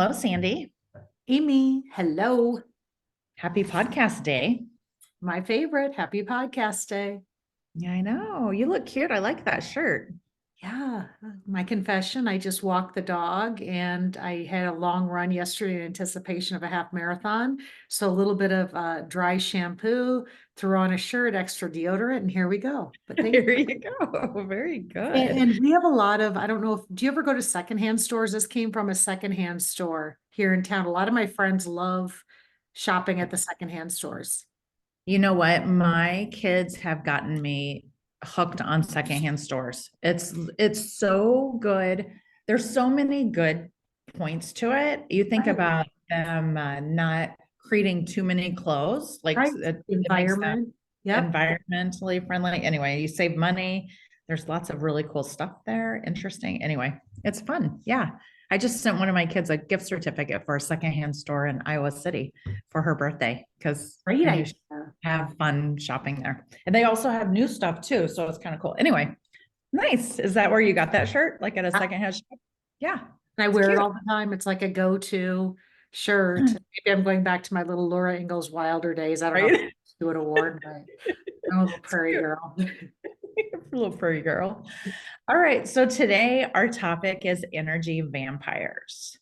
Hello, Sandy. Amy, hello. Happy podcast day. My favorite. Happy podcast day. Yeah, I know. You look cute. I like that shirt. Yeah, my confession, I just walked the dog and I had a long run yesterday in anticipation of a half marathon. So a little bit of dry shampoo, threw on a shirt, extra deodorant, and here we go. But thank Here you go. Very and, good. and we have a lot of, I don't know if, do you ever go to secondhand stores? This came from a secondhand store here in town. A lot of my friends love shopping at the secondhand stores. You know what? My kids have gotten me hooked on secondhand stores. It's so good. There's so many good points to it. You think Right, about them not creating too many clothes, like right. it makes them Environment. Yep. environmentally friendly. Anyway, you save money. There's lots of really cool stuff there. Interesting. Anyway, it's fun. Yeah. I just sent one of my kids a gift certificate for a secondhand store in Iowa City for her birthday because Great I knew she'd idea. have fun shopping there. And they also have new stuff too. So it's kind of cool. Anyway, nice. Is that where you got that shirt? Like at a secondhand shop? Yeah. And I It's wear it cute. all the time. It's like a go-to shirt. Maybe I'm going back to my little Laura Ingalls Wilder days. I don't know if Right? I do an award, but I'm a little It's prairie cute. girl. Little furry girl. All right. So today our topic is energy vampires.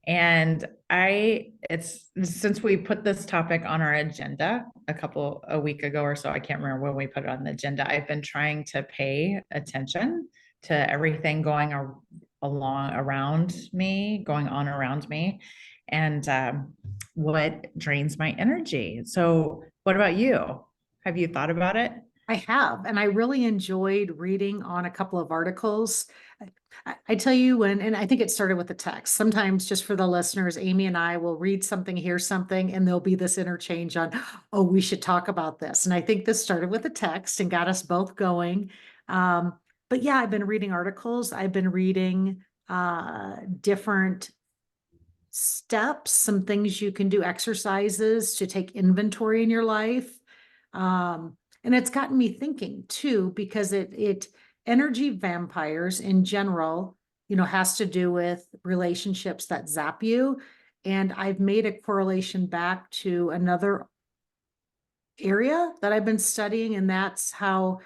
And it's since we put this topic on our agenda a week ago or so, I can't remember when we put it on the agenda. I've been trying to pay attention to everything going on around me, and what drains my energy. So, what about you? Have you thought about it? I have, and I really enjoyed reading on a couple of articles. I tell you when, and I think it started with the text. Sometimes, just for the listeners, Amy and I will read something, hear something, and there'll be this interchange on, oh, we should talk about this. And I think this started with the text and got us both going. But yeah, I've been reading articles. I've been reading different steps, some things you can do, exercises to take inventory in your life. And it's gotten me thinking too, because it energy vampires in general, has to do with relationships that zap you. And I've made a correlation back to another area that I've been studying, and that's how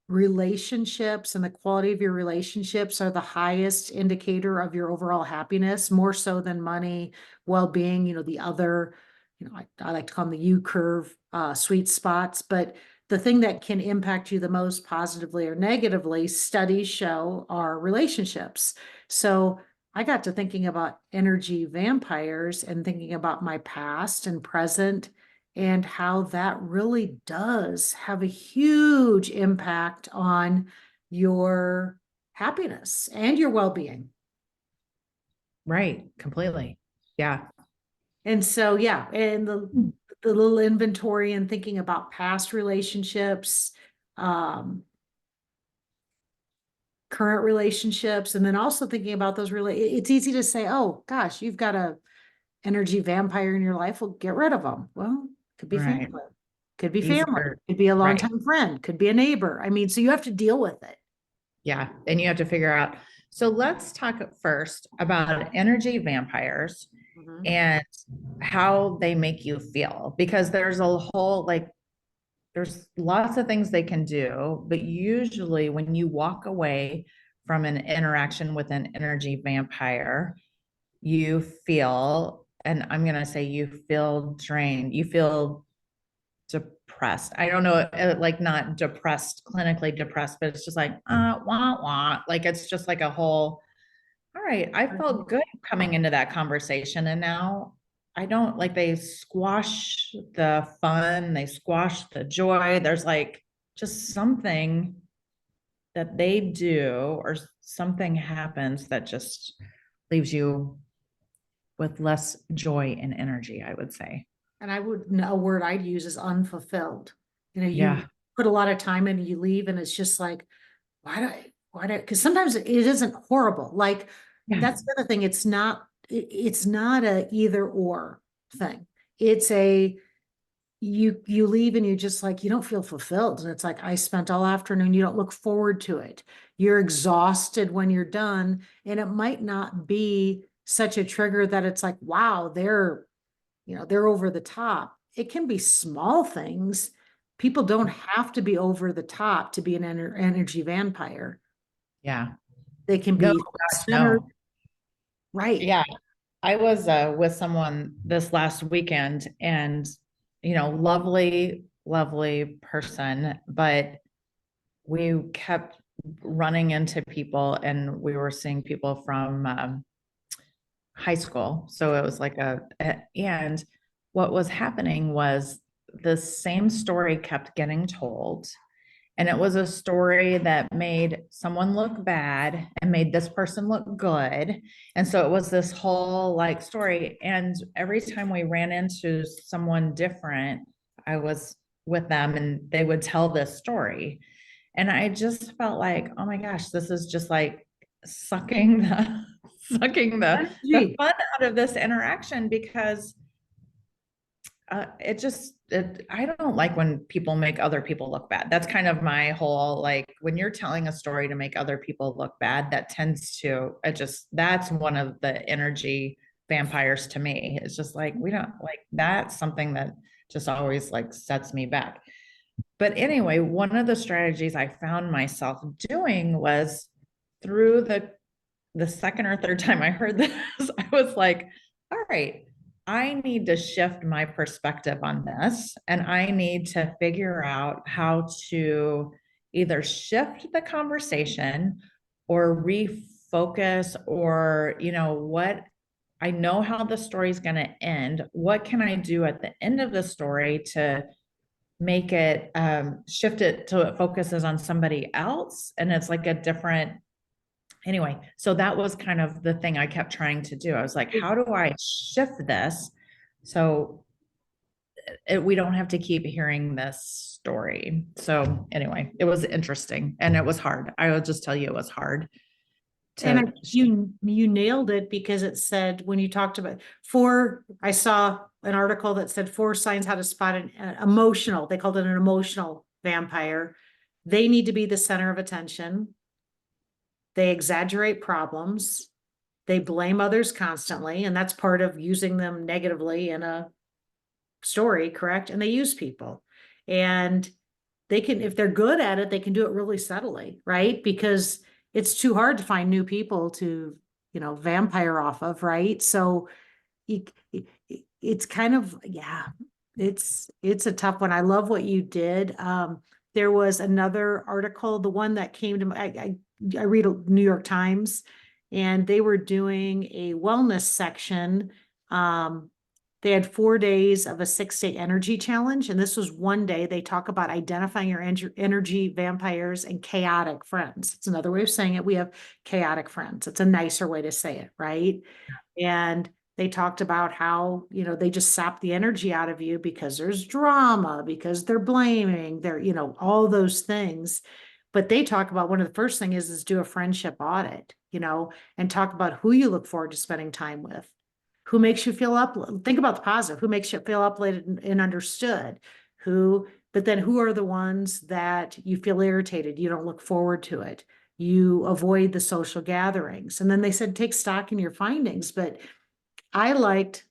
relationships and the quality of your relationships are the highest indicator of your overall happiness, more so than money, well-being, the other, I like to call them the U curve sweet spots. But the thing that can impact you the most positively or negatively, studies show, are relationships. So I got to thinking about energy vampires and thinking about my past and present, and how that really does have a huge impact on your happiness and your well-being. Right, completely. Yeah. And so, yeah, and the little inventory and thinking about past relationships, um, current relationships, and then also thinking about those it's easy to say, oh gosh, you've got a energy vampire in your life. Well, get rid of them. Well, could be family, Right. Easier. could be a Right. longtime friend, could be a neighbor. I mean, so you have to deal with it. Yeah. And you have to figure out. So let's talk first about energy vampires Mhm. and how they make you feel, because there's a whole, like, there's lots of things they can do, but usually when you walk away from an interaction with an energy vampire, you feel, and I'm going to say you feel drained, you feel depressed. I don't know, like not depressed, clinically depressed, but it's just like, wah, wah. Like it's just like a whole, all right, I felt good coming into that conversation. And now I don't, like, they squash the fun, they squash the joy. There's like just something that they do or something happens that just leaves you with less joy and energy, I would say. And a word I'd use is unfulfilled. You Yeah. put a lot of time in, and you leave, and it's just like, because sometimes it isn't horrible. Like, Yeah. that's the other thing. It's not a either or thing. It's a, you leave and you just like, you don't feel fulfilled. And it's like, I spent all afternoon, you don't look forward to it. You're exhausted when you're done. And it might not be such a trigger that it's like, wow, they're over the top. It can be small things. People don't have to be over the top to be an energy vampire. Yeah. They can No, be gosh, centered, no. right? Yeah. I was with someone this last weekend and, lovely, lovely person, but we kept running into people and we were seeing people from high school. So it was like and what was happening was the same story kept getting told. And it was a story that made someone look bad and made this person look good. And so it was this whole like story. And every time we ran into someone different, I was with them and they would tell this story. And I just felt like, oh my gosh, this is just like sucking the sucking the Energy. fun out of this interaction because I don't like when people make other people look bad. That's kind of my whole like when you're telling a story to make other people look bad, that tends to that's one of the energy vampires to me. It's just like we don't like that's something that just always like sets me back. But anyway, one of the strategies I found myself doing was through the second or third time I heard this, I was like, all right, I need to shift my perspective on this and I need to figure out how to either shift the conversation or refocus or, what I know how the story is going to end. What can I do at the end of the story to make it shift it so it focuses on somebody else and it's like a different anyway, so that was kind of the thing I kept trying to do. I was like, how do I shift this so we don't have to keep hearing this story? So anyway, it was interesting and it was hard. I will just tell you it was hard And to you nailed it because it said when you talked about I saw an article that said 4 signs how to spot an emotional, they called it an emotional vampire. They need to be the center of attention. They exaggerate problems. They blame others constantly, and that's part of using them negatively in a story, correct? And they use people. And they can, if they're good at it, they can do it really subtly, right? Because it's too hard to find new people to, vampire off of, right? So it's kind of, yeah, it's a tough one. I love what you did. There was another article, the one that came to I read New York Times, and they were doing a wellness section. They had 4 days of a 6-day energy challenge. And this was one day they talk about identifying your energy vampires and chaotic friends. It's another way of saying it. We have chaotic friends. It's a nicer way to say it, right? And they talked about how, they just sap the energy out of you because there's drama, because they're blaming, they're, all those things. But they talk about one of the first thing is do a friendship audit, and talk about who you look forward to spending time with. Who makes you feel up? Think about the positive. Who makes you feel uplifted and understood? But then who are the ones that you feel irritated? You don't look forward to it. You avoid the social gatherings. And then they said, take stock in your findings. But I liked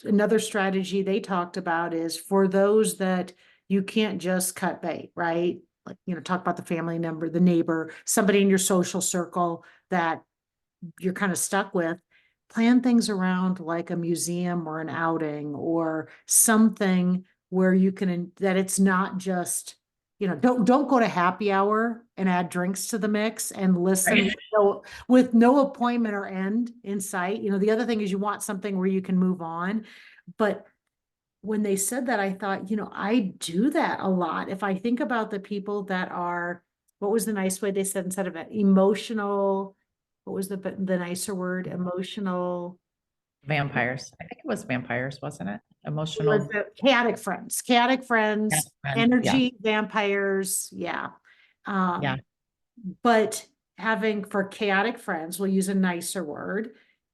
another strategy they talked about is for those that you can't just cut bait, right? Like, talk about the family member, the neighbor, somebody in your social circle that you're kind of stuck with. Plan things around like a museum or an outing or something where you can, that it's not just, don't go to happy hour and add drinks to the mix and listen right. with no appointment or end in sight. The other thing is you want something where you can move on. But when they said that, I thought, I do that a lot. If I think about the people that are, what was the nice way they said instead of emotional, what was the nicer word? Emotional. Vampires. I think it was vampires, wasn't it? Was Emotional. the chaotic Yeah, friends, friends. Yeah. energy vampires. Yeah. Yeah. But having for chaotic friends, we'll use a nicer word.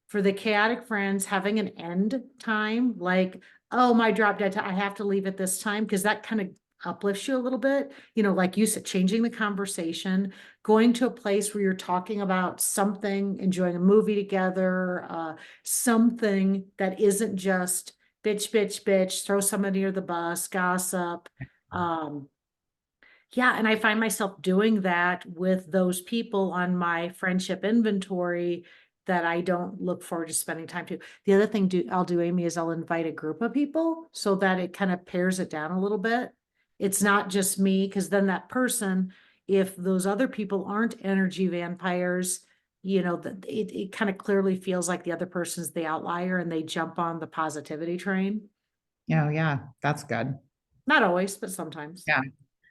For the chaotic friends, having an end time, like, oh, my drop dead time, I have to leave at this time, because that kind of uplifts you a little bit, like you said, changing the conversation, going to a place where you're talking about something, enjoying a movie together, something that isn't just bitch, bitch, bitch, throw somebody near the bus, gossip. Yeah, and I find myself doing that with those people on my friendship inventory that I don't look forward to spending time to. The other thing I'll do, Amy, is I'll invite a group of people so that it kind of pares it down a little bit. It's not just me, because then that person, if those other people aren't energy vampires, that it kind of clearly feels like the other person's the outlier and they jump on the positivity train. Oh, yeah, that's good. Not always, but sometimes. Yeah,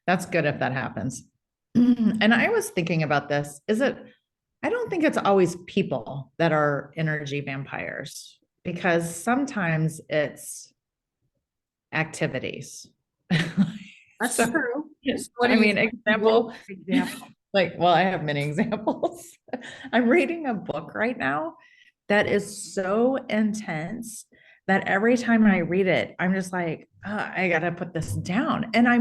that's good if that happens. And I was thinking about this. I don't think it's always people that are energy vampires, because sometimes it's activities. That's So, true. I mean, example, Example. like, well, I have many examples. I'm reading a book right now that is so intense that every time I read it, I'm just like, I gotta put this down. And I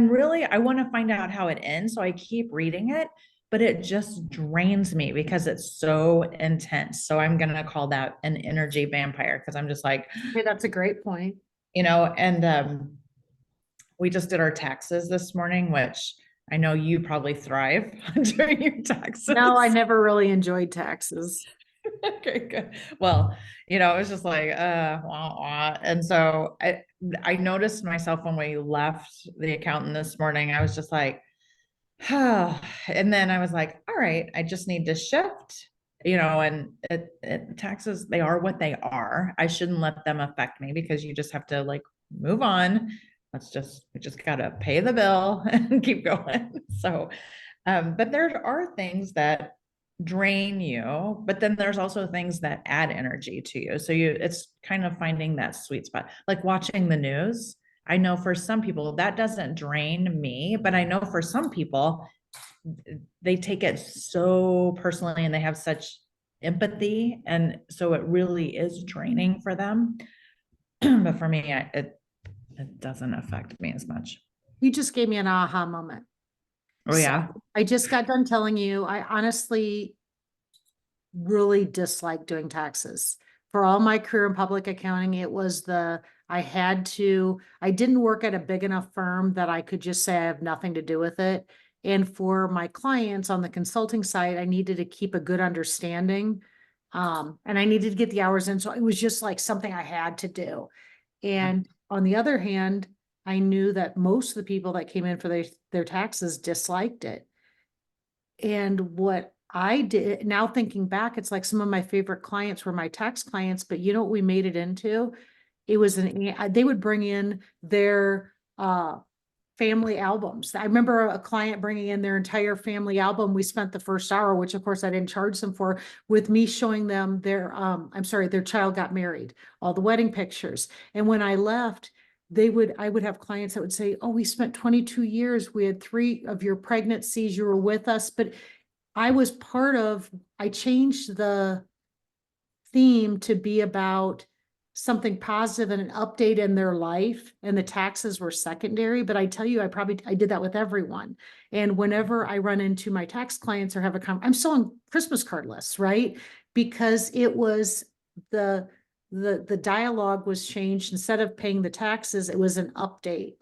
want to find out how it ends. So I keep reading it, but it just drains me because it's so intense. So I'm gonna call that an energy vampire, because I'm just like, Okay, that's a great point. and we just did our taxes this morning, which I know you probably thrive on doing your taxes. No, I never really enjoyed taxes. Okay, good. Well, it was just like, wah, wah. And so I noticed myself when we left the accountant this morning, I was just like, and then I was like, all right, I just need to shift, and taxes, they are what they are. I shouldn't let them affect me, because you just have to like move on. We just gotta pay the bill and keep going. So, but there are things that drain you, but then there's also things that add energy to you. So it's kind of finding that sweet spot, like watching the news. I know for some people that doesn't drain me, but I know for some people they take it so personally and they have such empathy. And so it really is draining for them. But for me, it doesn't affect me as much. You just gave me an aha moment. Oh, yeah. So I just got done telling you, I honestly really dislike doing taxes. For all my career in public accounting, I didn't work at a big enough firm that I could just say I have nothing to do with it. And for my clients on the consulting side, I needed to keep a good understanding. And I needed to get the hours in. So it was just like something I had to do. And on the other hand, I knew that most of the people that came in for their taxes disliked it. And what I did, now thinking back, it's like some of my favorite clients were my tax clients, but you know what we made it into? It was they would bring in their family albums. I remember a client bringing in their entire family album. We spent the first hour, which of course I didn't charge them for, with me showing them their child got married, all the wedding pictures. And when I left, I would have clients that would say, oh, we spent 22 years. We had 3 of your pregnancies. You were with us, but I changed the theme to be about something positive and an update in their life, and the taxes were secondary. But I tell you, I did that with everyone. And whenever I run into my tax clients or I'm still on Christmas card lists, right? Because it was the dialogue was changed. Instead of paying the taxes, it was an update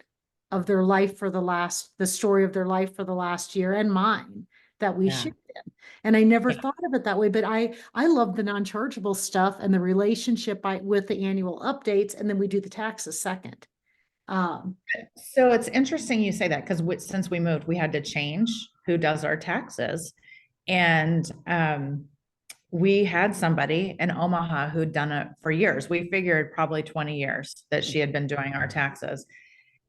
of their life the story of their life for the last year, and mine, that we shared in. And I never thought of it that way, but I love the non-chargeable stuff and the relationship with the annual updates, and then we do the taxes second. So it's interesting you say that, because since we moved, we had to change who does our taxes. And we had somebody in Omaha who'd done it for years. We figured probably 20 years that she had been doing our taxes.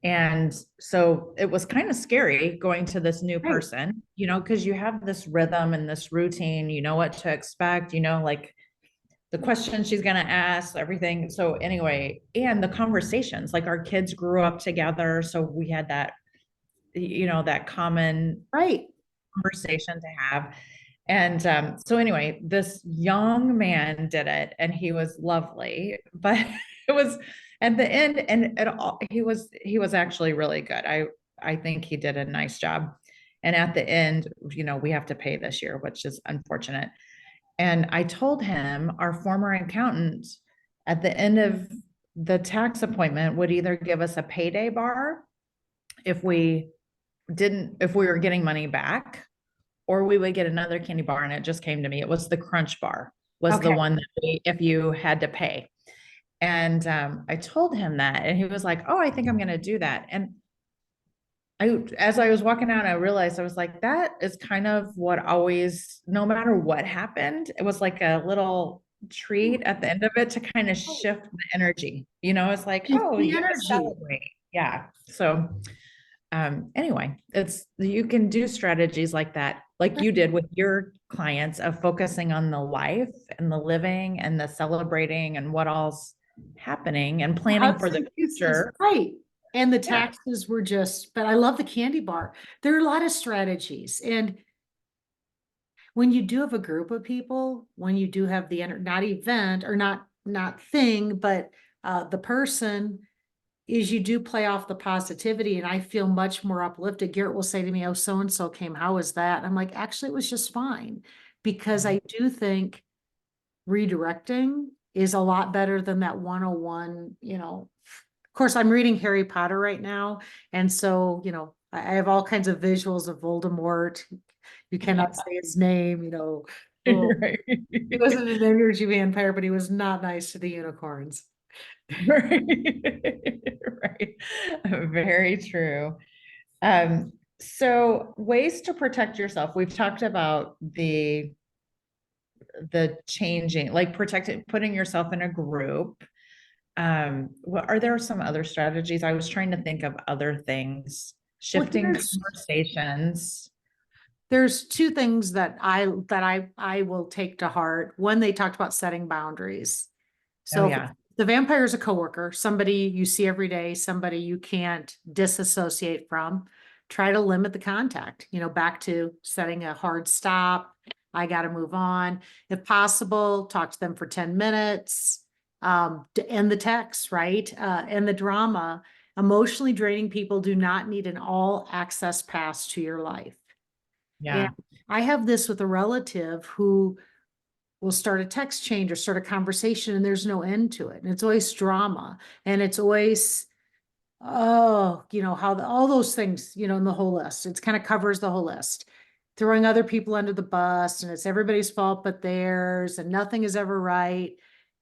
And so it was kind of scary going to this new person, because you have this rhythm and this routine, you know what to expect, like the questions she's going to ask, everything. So anyway, and the conversations, like our kids grew up together. So we had that, that common conversation to have. And so anyway, this young man did it and he was lovely, but it was at the end, and he was actually really good. I think he did a nice job. And at the end, we have to pay this year, which is unfortunate. And I told him our former accountant at the end of the tax appointment would either give us a payday bar if if we were getting money back, or we would get another candy bar. And it just came to me. It was the Crunch Bar, was the Okay. one that if you had to pay. And I told him that, and he was like, "Oh, I think I'm going to do that." And as I was walking out, I realized I was like, that is kind of what always, no matter what happened, it was like a little treat at the end of it to kind of shift the energy. It's like, Shift oh, the you gotta energy. celebrate. Yeah. So anyway, you can do strategies like that, like you did with your clients, of focusing on the life and the living and the celebrating and what all's happening and planning Hugs for the and kisses, future. right. And the Yeah. taxes were just, but I love the candy bar. There are a lot of strategies. And when you do have a group of people, when you do have the not event or not thing, but the person, is you do play off the positivity, and I feel much more uplifted. Garrett will say to me, "Oh, so and so came. How was that?" And I'm like, "Actually, it was just fine," because I do think redirecting is a lot better than that 101, Of course, I'm reading Harry Potter right now, and so, I have all kinds of visuals of Voldemort. You cannot say his name, Oh, Right. he wasn't an energy vampire, but he was not nice to the unicorns. Right. Right. Very true. So ways to protect yourself. We've talked about the changing, like protecting, putting yourself in a group. What are there some other strategies? I was trying to think of other things, Well, shifting conversations. there's two things that I will take to heart. One, they talked about setting boundaries. Oh, So if yeah. the vampire is a coworker, somebody you see every day, somebody you can't disassociate from, try to limit the contact, back to setting a hard stop. I got to move on. If possible, talk to them for 10 minutes, to end the text, right? And the drama. Emotionally draining people do not need an all access pass to your life. And Yeah. I have this with a relative who will start a text change or start a conversation, and there's no end to it. And it's always drama. And it's always, oh, how all those things, in the whole list. It's kind of covers the whole list. Throwing other people under the bus, and it's everybody's fault but theirs, and nothing is ever right.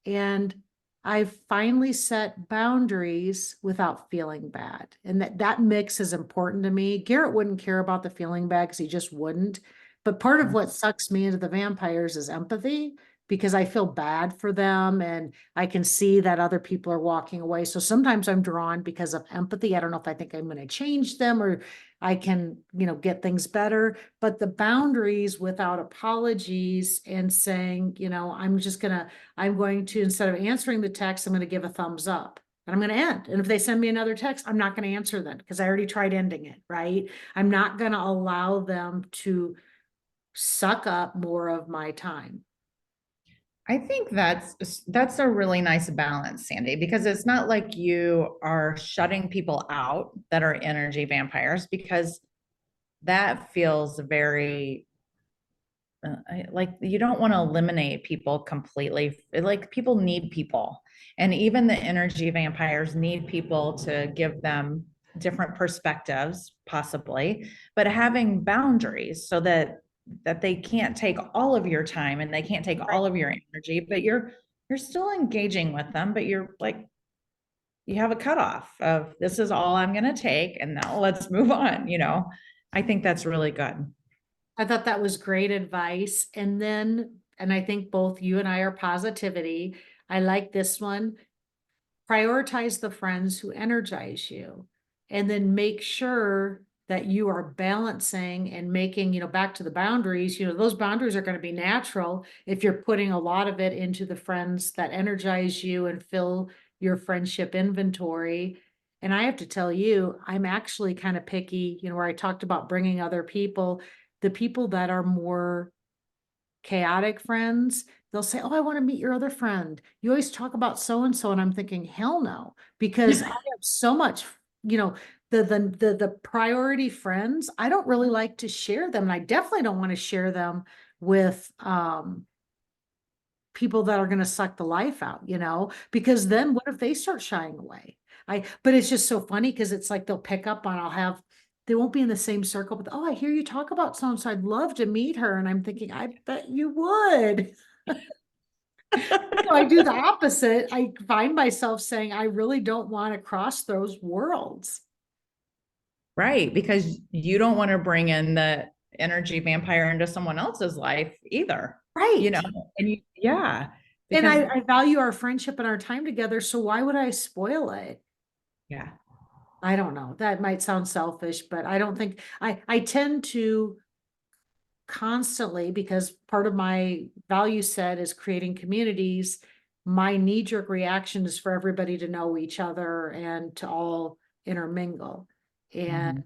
And I finally set boundaries without feeling bad. And that mix is important to me. Garrett wouldn't care about the feeling bad because he just wouldn't. But part of what sucks me into the vampires is empathy, because I feel bad for them and I can see that other people are walking away. So sometimes I'm drawn because of empathy. I don't know if I think I'm going to change them or I can, get things better. But the boundaries without apologies and saying, I'm going to, instead of answering the text, I'm going to give a thumbs up. And I'm going to end. And if they send me another text, I'm not going to answer them because I already tried ending it, right? I'm not going to allow them to suck up more of my time. I think that's a really nice balance, Sandy, because it's not like you are shutting people out that are energy vampires, because that feels very like you don't want to eliminate people completely. Like people need people, and even the energy vampires need people to give them different perspectives, possibly, but having boundaries so that they can't take all of your time and they can't take all of your energy, but you're still engaging with them, but you're like, you have a cutoff of, this is all I'm going to take, and now let's move on. I think that's really good. I thought that was great advice. And I think both you and I are positivity. I like this one. Prioritize the friends who energize you, and then make sure that you are balancing and making, back to the boundaries, those boundaries are going to be natural if you're putting a lot of it into the friends that energize you and fill your friendship inventory. And I have to tell you, I'm actually kind of picky, where I talked about bringing other people, the people that are more chaotic friends, they'll say, "Oh, I want to meet your other friend. You always talk about so and so." And I'm thinking, hell no, because I have so much you know, the priority friends, I don't really like to share them. And I definitely don't want to share them with, people that are going to suck the life out, because then what if they start shying away? But it's just so funny because it's like they'll pick up on, they won't be in the same circle, but oh, I hear you talk about so and so. I'd love to meet her. And I'm thinking, I bet you would. So I do the opposite. I find myself saying, I really don't want to cross those worlds. Right. Because you don't want to bring in the energy vampire into someone else's life either, Right. and yeah, And because, I value our friendship and our time together. So why would I spoil it? yeah, I don't know. That might sound selfish, but I don't think I tend to constantly, because part of my value set is creating communities. My knee-jerk reaction is for everybody to know each other and to all intermingle. And mhm.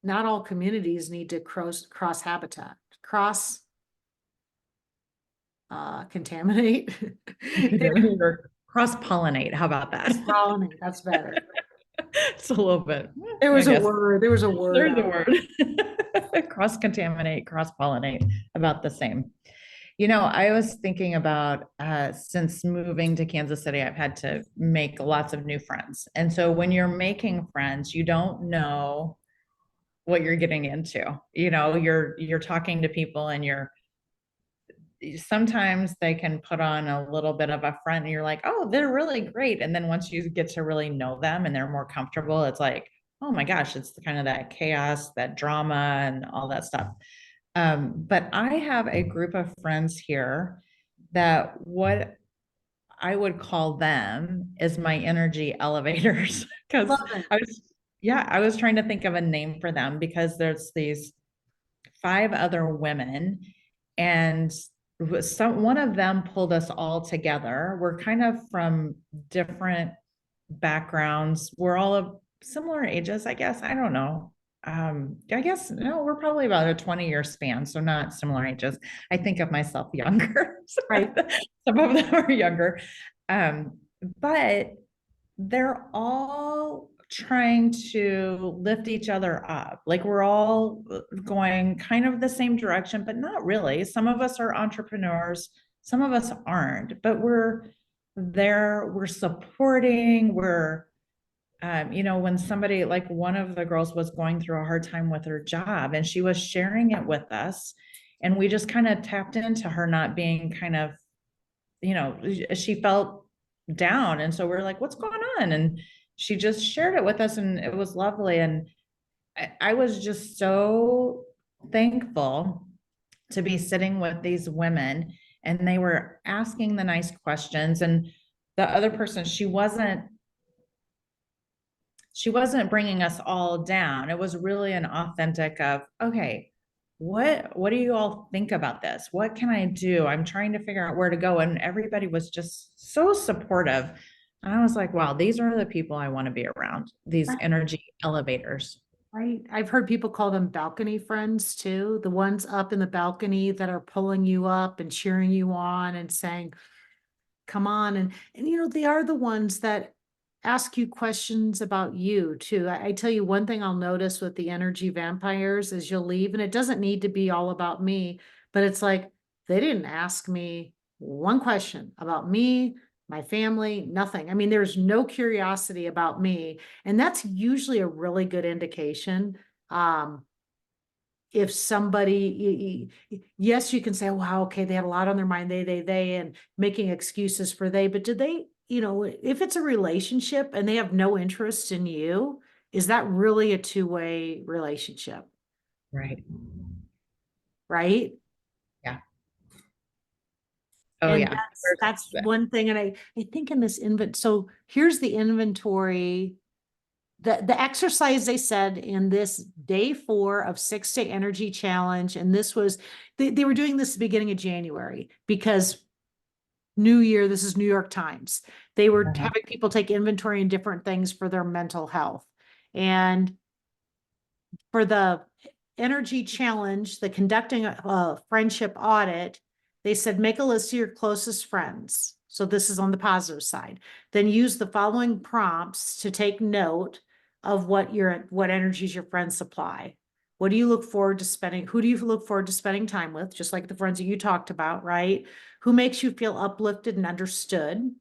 not all communities need to cross habitat, cross contaminate. Or cross pollinate. How about that? Pollinate, that's better. It's a little bit, There I was a guess. word, there was a word. There's a word. Cross contaminate, cross pollinate, about the same. I was thinking about since moving to Kansas City, I've had to make lots of new friends. And so when you're making friends, you don't know what you're getting into. You're talking to people and you're sometimes they can put on a little bit of a front and you're like, oh, they're really great. And then once you get to really know them and they're more comfortable, it's like, oh my gosh, it's kind of that chaos, that drama, and all that stuff. But I have a group of friends here that what I would call them is my energy elevators. Because Love it. I was trying to think of a name for them because there's these five other women, and one of them pulled us all together. We're kind of from different backgrounds. We're all of similar ages, I guess. I don't know. I guess no, we're probably about a 20-year span, so not similar ages. I think of myself younger. Right. Some of them are younger. Um, but they're all trying to lift each other up. Like we're all going kind of the same direction, but not really. Some of us are entrepreneurs, some of us aren't, but we're there, we're supporting, when somebody like one of the girls was going through a hard time with her job and she was sharing it with us, and we just kind of tapped into her not being kind of, she felt down. And so we're like, what's going on? And she just shared it with us and it was lovely. And I was just so thankful to be sitting with these women and they were asking the nice questions. And the other person, she wasn't bringing us all down. It was really an authentic of, okay, what do you all think about this? What can I do? I'm trying to figure out where to go. And everybody was just so supportive. And I was like, wow, these are the people I want to be around, these energy elevators. Right. I've heard people call them balcony friends too. The ones up in the balcony that are pulling you up and cheering you on and saying, come on. And they are the ones that ask you questions about you too. I tell you one thing I'll notice with the energy vampires is you'll leave and it doesn't need to be all about me, but it's like they didn't ask me one question about me, my family, nothing. I mean, there's no curiosity about me. And that's usually a really good indication. If somebody, yes, you can say, wow, okay, they had a lot on their mind, they, and making excuses for they, but did they, if it's a relationship and they have no interest in you, is that really a two-way relationship? Right. Right. Yeah. Oh And yeah. that's one thing. And I think in this so here's the inventory. The exercise they said in this day 4 of 6-day energy challenge, and this was, they were doing this at the beginning of January because New Year, this is New York Times. They were Uh-huh. having people take inventory in different things for their mental health. And for the energy challenge, the conducting a friendship audit, they said, make a list of your closest friends. So this is on the positive side. Then use the following prompts to take note of what energies your friends supply. What do you look forward to spending? Who do you look forward to spending time with? Just like the friends that you talked about, right? Who makes you feel uplifted and understood?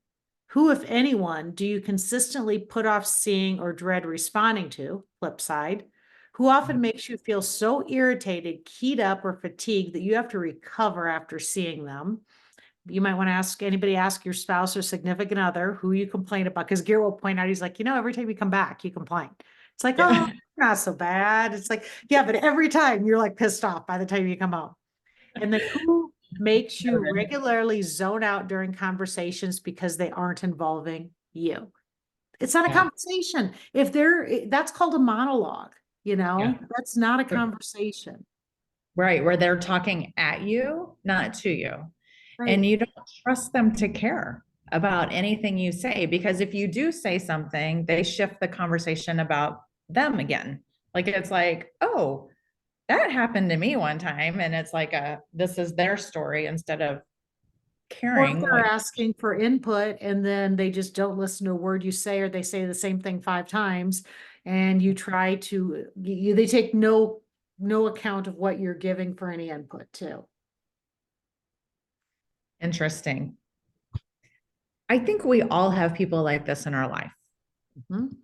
Who, if anyone, do you consistently put off seeing or dread responding to? Flip side. Who often makes you feel so irritated, keyed up, or fatigued that you have to recover after seeing them? You might want to ask your spouse or significant other who you complain about, because Garrett will point out, he's like, every time you come back, you complain. It's like, oh, Yeah. not so bad. It's like, yeah, but every time you're like pissed off by the time you come home. And then who makes you regularly zone out during conversations because they aren't involving you? It's not a Yeah. conversation. That's called a monologue, Yeah. that's not a conversation. Right. Where they're talking at you, not to you. Right. And you don't trust them to care about anything you say, because if you do say something, they shift the conversation about them again. Like it's like, oh, that happened to me one time. And it's like this is their story instead of Or if caring they're what. asking for input and then they just don't listen to a word you say, or they say the same thing 5 times, and you try to, they take no account of what you're giving for any input too. Interesting. I think we all have people like this in our life. Mhm.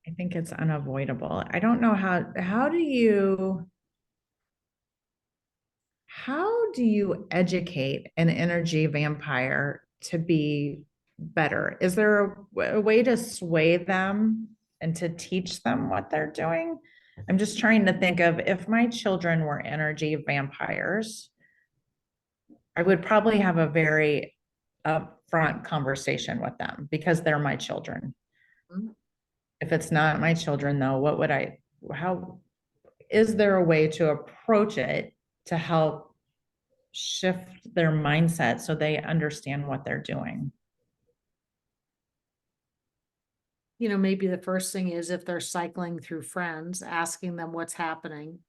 I think it's unavoidable. I don't know how do you educate an energy vampire to be better? Is there a way to sway them and to teach them what they're doing? I'm just trying to think of, if my children were energy vampires, I would probably have a very upfront conversation with them because they're my children. Mhm. If it's not my children, though, how is there a way to approach it to help shift their mindset so they understand what they're doing? Maybe the first thing is, if they're cycling through friends, asking them what's happening,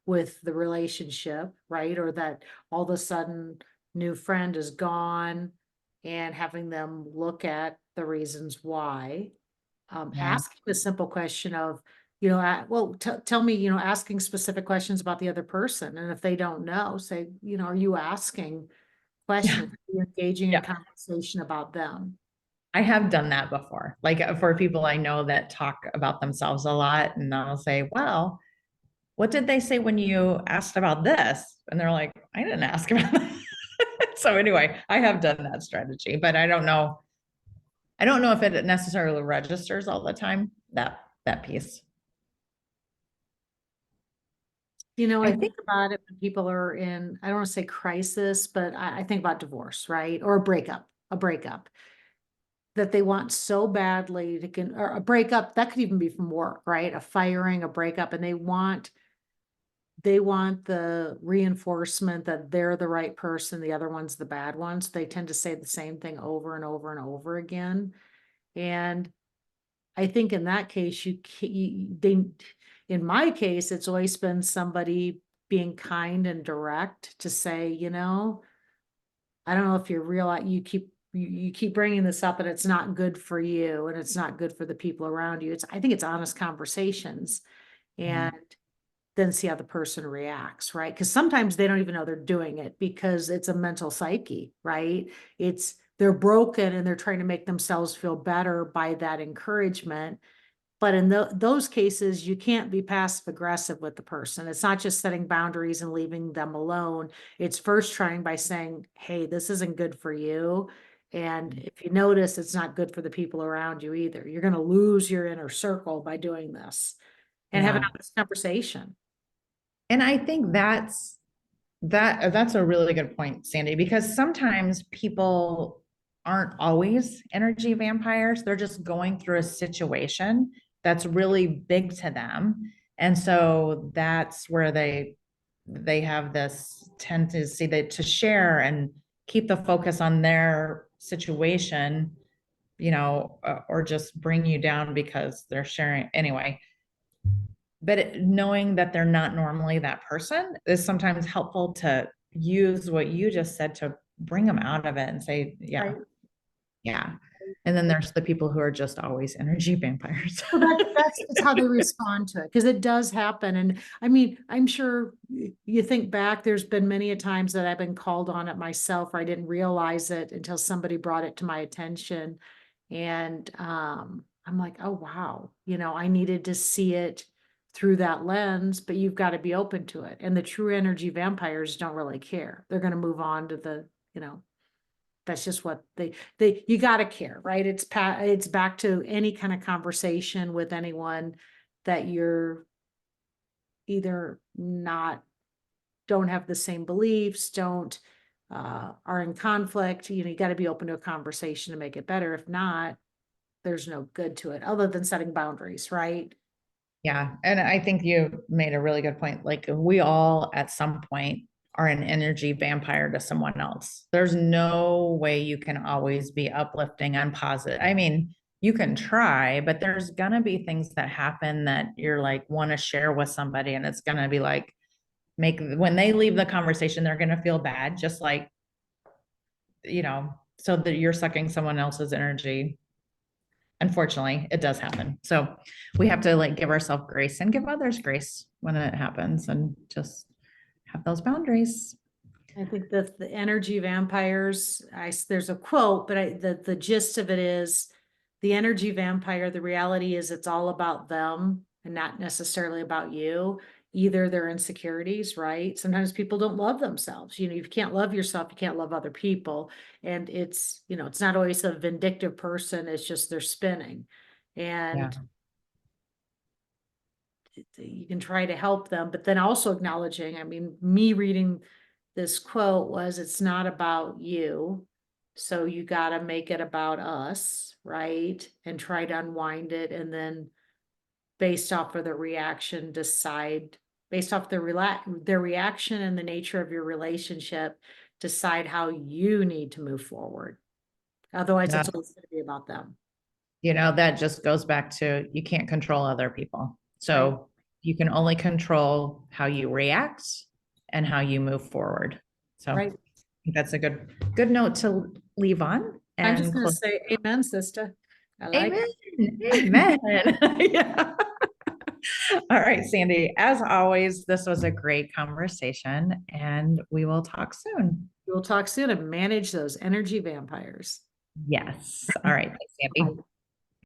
with the relationship, right? Or that all of a sudden new friend is gone, and having them look at the reasons why. Yeah. Asking the simple question of, well, tell me, asking specific questions about the other person. And if they don't know, say, are you asking Yeah. questions? Are you engaging in Yeah. conversation about them? I have done that before. Like for people I know that talk about themselves a lot, and I'll say, well, what did they say when you asked about this? And they're like, I didn't ask about that. So anyway, I have done that strategy, but I don't know. I don't know if it necessarily registers all the time, that piece. I I think, think about it when people are in, I don't want to say crisis, but I think about divorce, right? Or a breakup that they want so badly or a breakup that could even be from work, right? A firing, a breakup, and they want the reinforcement that they're the right person, the other one's the bad one. So they tend to say the same thing over and over and over again. And I think in that case, in my case, it's always been somebody being kind and direct to say, I don't know if you realize you keep bringing this up and it's not good for you and it's not good for the people around you. I think it's honest conversations, and then see how the person reacts, right? Because sometimes they don't even know they're doing it because it's a mental psyche, right? They're broken and they're trying to make themselves feel better by that encouragement. But in those cases, you can't be passive aggressive with the person. It's not just setting boundaries and leaving them alone. It's first trying by saying, hey, this isn't good for you. And if you notice, it's not good for the people around you either. You're going to lose your inner circle by doing this, and have an yeah. honest conversation. And I think that's a really good point, Sandy, because sometimes people aren't always energy vampires. They're just going through a situation that's really big to them. And so that's where they have this tendency to share and keep the focus on their situation, or just bring you down because they're sharing anyway. But knowing that they're not normally that person is sometimes helpful to use what you just said to bring them out of it and say, yeah, Right. Yeah. And then there's the people who are just always energy vampires. Well, that's how they respond to it, because it does happen. And I mean, I'm sure you think back, there's been many a times that I've been called on it myself, or I didn't realize it until somebody brought it to my attention. And I'm like, oh wow, I needed to see it through that lens, but you've got to be open to it. And the true energy vampires don't really care. They're going to move on to that's just what you got to care, right? It's back to any kind of conversation with anyone that you're either don't have the same beliefs, are in conflict. You got to be open to a conversation to make it better. If not, there's no good to it other than setting boundaries, right? Yeah. And I think you made a really good point. Like we all at some point are an energy vampire to someone else. There's no way you can always be uplifting and positive. I mean, you can try, but there's going to be things that happen that you're like want to share with somebody. And it's going to be like, when they leave the conversation, they're going to feel bad, just like, so that you're sucking someone else's energy. Unfortunately, it does happen. So we have to like give ourselves grace and give others grace when it happens and just have those boundaries. I think that the energy vampires, there's a quote, but the gist of it is the energy vampire, the reality is it's all about them and not necessarily about you. Either their insecurities, right? Sometimes people don't love themselves. You can't love yourself, you can't love other people. And it's not always a vindictive person, it's just they're spinning. And you can try to help them, but then also acknowledging, I mean, me reading this quote was, it's not about you. So you got to make it about us, right? And try to unwind it. And then based off of the reaction, decide based off their reaction and the nature of your relationship, decide how you need to move forward. Otherwise, it's always going to be about them. That just goes back to you can't control other people. So Right. you can only control how you react and how you move forward. So Right. I think that's a good note to leave on. I'm just And going to say amen, sister. I like amen. it. Amen. Yeah. All right, Sandy, as always, this was a great conversation and we will talk soon. We'll talk soon and manage those energy vampires. Yes. All right. Thanks, Sandy.